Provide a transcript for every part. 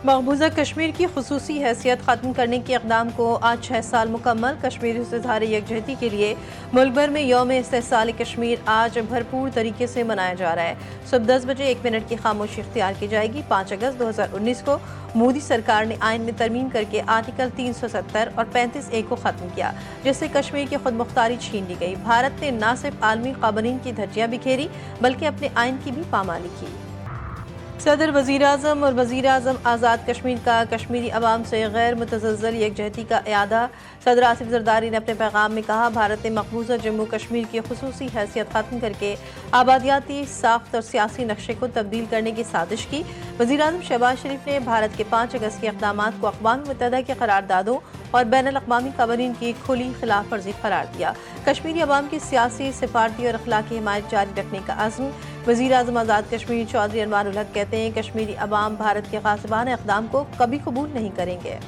مقبوضہ کشمیر کی خصوصی حیثیت ختم کرنے کے اقدام کو آج 6 سال مکمل۔ کشمیری سے اظہار یکجہتی کے لیے ملک بھر میں یوم استحصال کشمیر آج بھرپور طریقے سے منایا جا رہا ہے۔ صبح 10 بجے 1 منٹ کی خاموشی اختیار کی جائے گی۔ 5 اگست 2019 کو مودی سرکار نے آئین میں ترمیم کرکے آرٹیکل 370 اور 35A کو ختم کیا، جس سے کشمیر کی خود مختاری چھین لی گئی۔ بھارت نے نہ صرف عالمی قوانین کی دھجیاں بکھیری بلکہ اپنے آئین کی بھی پامالی کی۔ صدر وزیر اعظم اور وزیر اعظم آزاد کشمیر کا کشمیری عوام سے غیر متزلزل یکجہتی کا اعادہ۔ صدر آصف زرداری نے اپنے پیغام میں کہا، بھارت نے مقبوضہ جموں کشمیر کی خصوصی حیثیت ختم کرکے آبادیاتی ساخت اور سیاسی نقشے کو تبدیل کرنے کی سازش کی۔ وزیر اعظم شہباز شریف نے بھارت کے 5 اگست کے اقدامات کو اقوام متحدہ کی قراردادوں اور بین الاقوامی قوانین کی کھلی خلاف ورزی قرار دیا۔ کشمیری عوام کی سیاسی، سفارتی اور اخلاقی حمایت جاری رکھنے کا عزم۔ وزیر اعظم آزاد کشمیر چودھری انوار الحق کہتے ہیں، کشمیری عوام بھارت کے غاصبانہ اقدام کو کبھی قبول نہیں کریں گے۔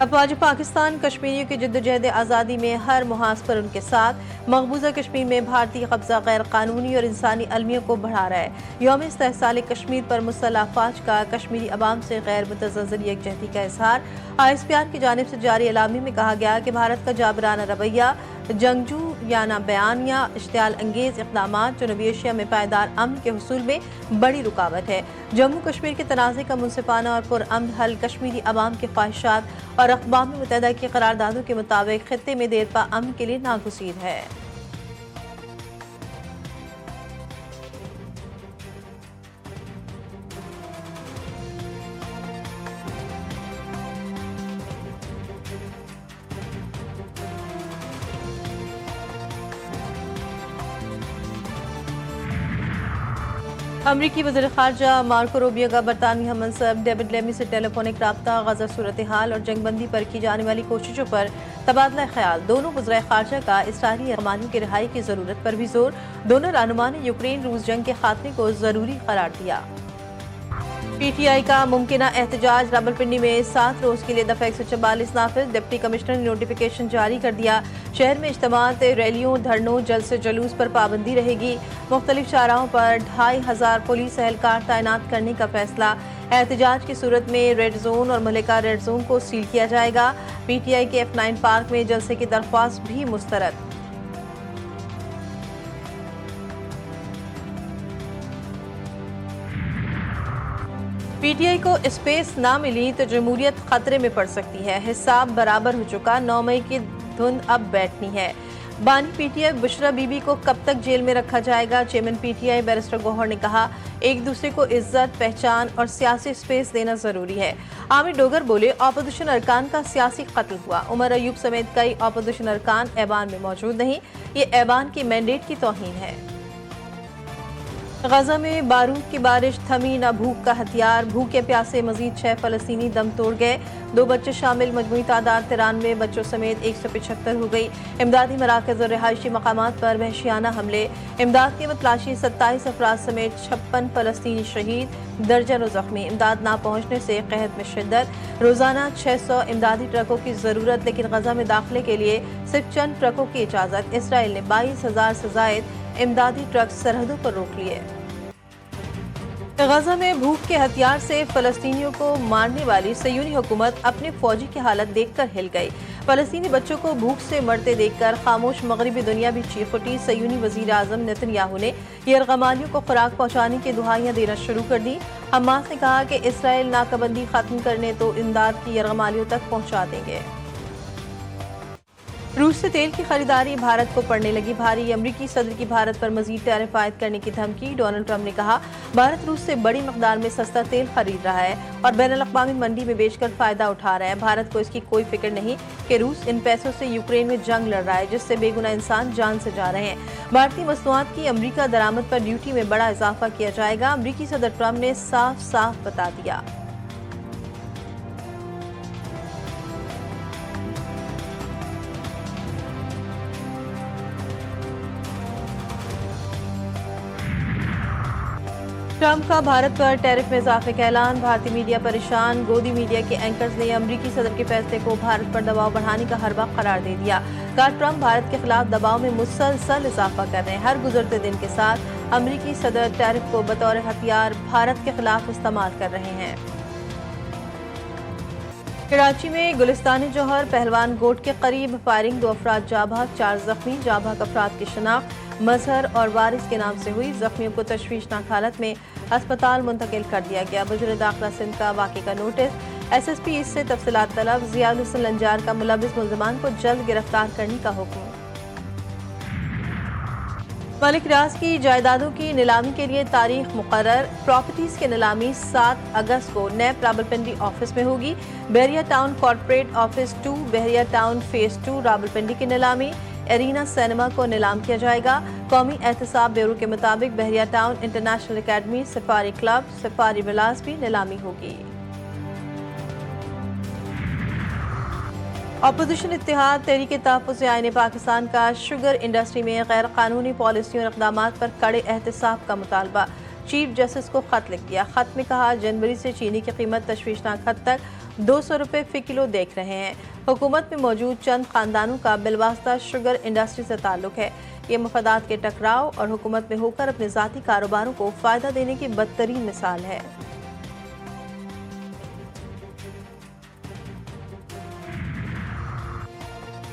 افواج پاکستان کشمیریوں کی جدوجہد آزادی میں ہر محاذ پر ان کے ساتھ۔ مقبوضہ کشمیر میں بھارتی قبضہ غیر قانونی اور انسانی المیوں کو بڑھا رہا ہے۔ یوم استحصال کشمیر پر مسلح افواج کا کشمیری عوام سے غیر متزلزل یکجہتی کا اظہار۔ ISPR کی جانب سے جاری اعلامیے میں کہا گیا کہ بھارت کا جابرانہ رویہ، جنگجو یانہ بیان یا اشتعال انگیز اقدامات جنوبی ایشیا میں پائیدار امن کے حصول میں بڑی رکاوٹ ہے۔ جموں کشمیر کے تنازع کا منصفانہ اور پرامن حل کشمیری عوام کی خواہشات اور اقوام متحدہ کی قراردادوں کے مطابق خطے میں دیر پا امن کے لیے ناگزیر ہے۔ امریکی وزیر خارجہ مارکو روبیو کا برطانوی ہم منصب ڈیوڈ لیمی سے ٹیلی فونک رابطہ، غزہ صورتحال اور جنگ بندی پر کی جانے والی کوششوں پر تبادلہ خیال۔ دونوں وزرائے خارجہ کا اسرائیلی یرغمالیوں کی رہائی کی ضرورت پر بھی زور۔ دونوں رہنما نے یوکرین روس جنگ کے خاتمے کو ضروری قرار دیا۔ PTI کا ممکنہ احتجاج راولپنڈی میں 7 روز کے لیے دفعہ 144 نافذ۔ ڈپٹی کمشنر نے نوٹیفیکیشن جاری کر دیا۔ شہر میں اجتماعات، ریلیوں، دھرنوں، جلسے جلوس پر پابندی رہے گی۔ مختلف چوراہوں پر 2500 پولیس اہلکار تعینات کرنے کا فیصلہ۔ احتجاج کی صورت میں ریڈ زون اور مہلکہ ریڈ زون کو سیل کیا جائے گا۔ PTI کے F9 پارک میں جلسے کی درخواست بھی مسترد۔ PTI کو اسپیس نہ ملی تو جمہوریت خطرے میں پڑ سکتی ہے۔ حساب برابر ہو چکا، 9 مئی کی دھند اب بیٹھنی ہے۔ بانی PTI بشرا بی بی کو کب تک جیل میں رکھا جائے گا؟ چیئرمین PTI بیرسٹر گوہر نے کہا، ایک دوسرے کو عزت، پہچان اور سیاسی اسپیس دینا ضروری ہے۔ عامر ڈوگر بولے، اپوزیشن ارکان کا سیاسی قتل ہوا۔ عمر ایوب سمیت کئی اپوزیشن ارکان ایوان میں موجود نہیں، یہ ایوان کی مینڈیٹ کی توہین ہے۔ غزہ میں بارود کی بارش تھمی نہ بھوک کا ہتھیار۔ بھوکے پیاسے مزید 6 فلسطینی دم توڑ گئے، 2 بچے شامل، مجموعی تعداد 93 بچوں سمیت 175 ہو گئی۔ امدادی مراکز اور رہائشی مقامات پر وحشیانہ حملے۔ امداد کی متلاشی، 27 افراد سمیت 56 فلسطینی شہید، درجنوں زخمی۔ امداد نہ پہنچنے سے قحط میں شدت۔ روزانہ 600 امدادی ٹرکوں کی ضرورت، لیکن غزہ میں داخلے کے لیے صرف چند ٹرکوں کی اجازت۔ اسرائیل نے 22,000 سے زائد امدادی ٹرک سرحدوں پر روک لیے۔ غزہ میں بھوک کے ہتھیار سے فلسطینیوں کو مارنے والی صہیونی حکومت اپنے فوجی کی حالت دیکھ کر ہل گئی۔ فلسطینی بچوں کو بھوک سے مرتے دیکھ کر خاموش مغربی دنیا بھی چیخ اٹھی۔ صہیونی وزیر اعظم نیتن یاہو نے یرغمالیوں کو خوراک پہنچانے کی دعائیاں دینا شروع کر دی۔ حماس نے کہا کہ اسرائیل ناکہ بندی ختم کرنے تو امداد کی یرغمالیوں تک پہنچا دیں گے۔ روس سے تیل کی خریداری بھارت کو پڑنے لگی بھاری۔ امریکی صدر کی بھارت پر مزید ٹیرف عائد کرنے کی دھمکی۔ ڈونلڈ ٹرمپ نے کہا، بھارت روس سے بڑی مقدار میں سستا تیل خرید رہا ہے اور بین الاقوامی منڈی میں بیچ کر فائدہ اٹھا رہا ہے۔ بھارت کو اس کی کوئی فکر نہیں کہ روس ان پیسوں سے یوکرین میں جنگ لڑ رہا ہے، جس سے بے گناہ انسان جان سے جا رہے ہیں۔ بھارتی مصنوعات کی امریکہ درآمد پر ڈیوٹی میں بڑا اضافہ کیا جائے گا، امریکی صدر ٹرمپ نے صاف صاف بتا دیا۔ ٹرمپ کا بھارت پر ٹیرف میں اضافے کا اعلان۔ بھارتی میڈیا پریشان۔ گودی میڈیا کے اینکرز نے امریکی صدر کے فیصلے کو بھارت پر دباؤ بڑھانے کا حربہ قرار دے دیا۔ کہا، ٹرمپ بھارت کے خلاف دباؤ میں مسلسل اضافہ کر رہے ہیں۔ ہر گزرتے دن کے ساتھ امریکی صدر ٹیرف کو بطور ہتھیار بھارت کے خلاف استعمال کر رہے ہیں۔ کراچی میں گلستان جوہر پہلوان گوٹ کے قریب فائرنگ، 2 افراد جاں بحق، 4 زخمی۔ جاں بحق افراد کی شناخت مظہر اور وارث کے نام سے ہوئی۔ زخمیوں کو تشویشناک حالت میں اسپتال منتقل کر دیا گیا۔ وزیر داخلہ سندھ کا واقعے کا نوٹس، SSP اس سے تفصیلات طلب۔ ضیاء الحسن لنجار کا ملوث ملزمان کو جلد گرفتار کرنے کا حکم۔ ملک ریاض کی جائیدادوں کی نیلامی کے لیے تاریخ مقرر۔ پراپرٹیز کی نیلامی 7 اگست کو نیب راولپنڈی آفس میں ہوگی۔ بحریہ ٹاؤن کارپوریٹ آفس 2، بحریہ ٹاؤن فیز 2 راولپنڈی کی نیلامی ایرینا سینما کو نیلام کیا جائے گا۔ قومی احتساب بیورو کے مطابق بحریہ town international academy, safari club, safari villas بھی نیلامی ہوگی۔ اپوزیشن اتحاد تحریک تحفظ آئین پاکستان کا شوگر انڈسٹری میں غیر قانونی پالیسیوں اور اقدامات پر کڑے احتساب کا مطالبہ۔ چیف جسٹس کو خط لکھ دیا۔ خط میں کہا جنوری سے چینی کی قیمت تشویشناک حد تک 200 روپے فی کلو دیکھ رہے ہیں۔ حکومت میں موجود چند خاندانوں کا بالواسطہ شوگر انڈسٹری سے تعلق ہے۔ یہ مفادات کے ٹکراؤ اور حکومت میں ہو کر اپنے ذاتی کاروباروں کو فائدہ دینے کی بدترین مثال ہے۔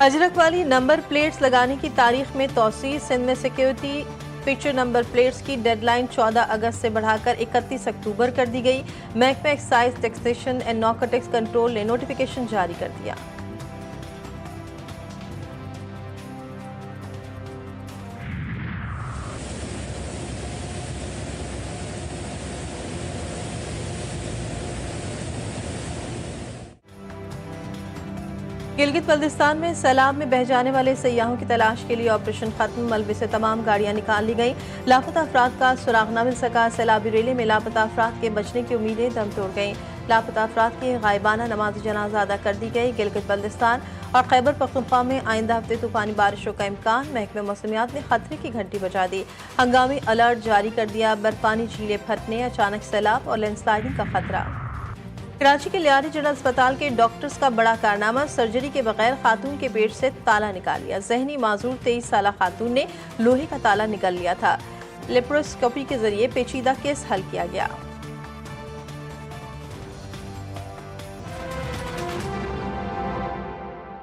اجرک والی نمبر پلیٹس لگانے کی تاریخ میں توسیع۔ سندھ میں سیکیورٹی فیچر نمبر پلیٹس کی ڈیڈ لائن 14 اگست سے بڑھا کر 31 اکتوبر کر دی گئی۔ محکمہ excise, taxation and narcotics control نے نوٹیفیکیشن جاری کر دیا۔ گلگت بلتستان میں سیلاب میں بہہ جانے والے سیاحوں کی تلاش کے لیے آپریشن ختم۔ ملبے سے تمام گاڑیاں نکال لی گئیں۔ لاپتہ افراد کا سراغ نہ مل سکا۔ سیلابی ریلے میں لاپتہ افراد کے بچنے کی امیدیں دم توڑ گئیں۔ لاپتہ افراد کی غائبانہ نماز جنازہ ادا کر دی گئی۔ گلگت بلتستان اور خیبر پختونخوا میں آئندہ ہفتے طوفانی بارشوں کا امکان۔ محکمہ موسمیات نے خطرے کی گھنٹی بجا دی۔ ہنگامی الرٹ جاری کر دیا۔ برفانی جھیلیں پھٹنے، اچانک سیلاب اور لینڈ سلائڈنگ کا خطرہ۔ کراچی کے لیاری جنرل اسپتال کے ڈاکٹرز کا بڑا کارنامہ، سرجری کے بغیر خاتون کے پیٹ سے تالا نکال لیا۔ ذہنی معذور 23 سالہ خاتون نے لوہے کا تالا نکل لیا تھا۔ لیپروسکوپی کے ذریعے پیچیدہ کیس حل کیا گیا۔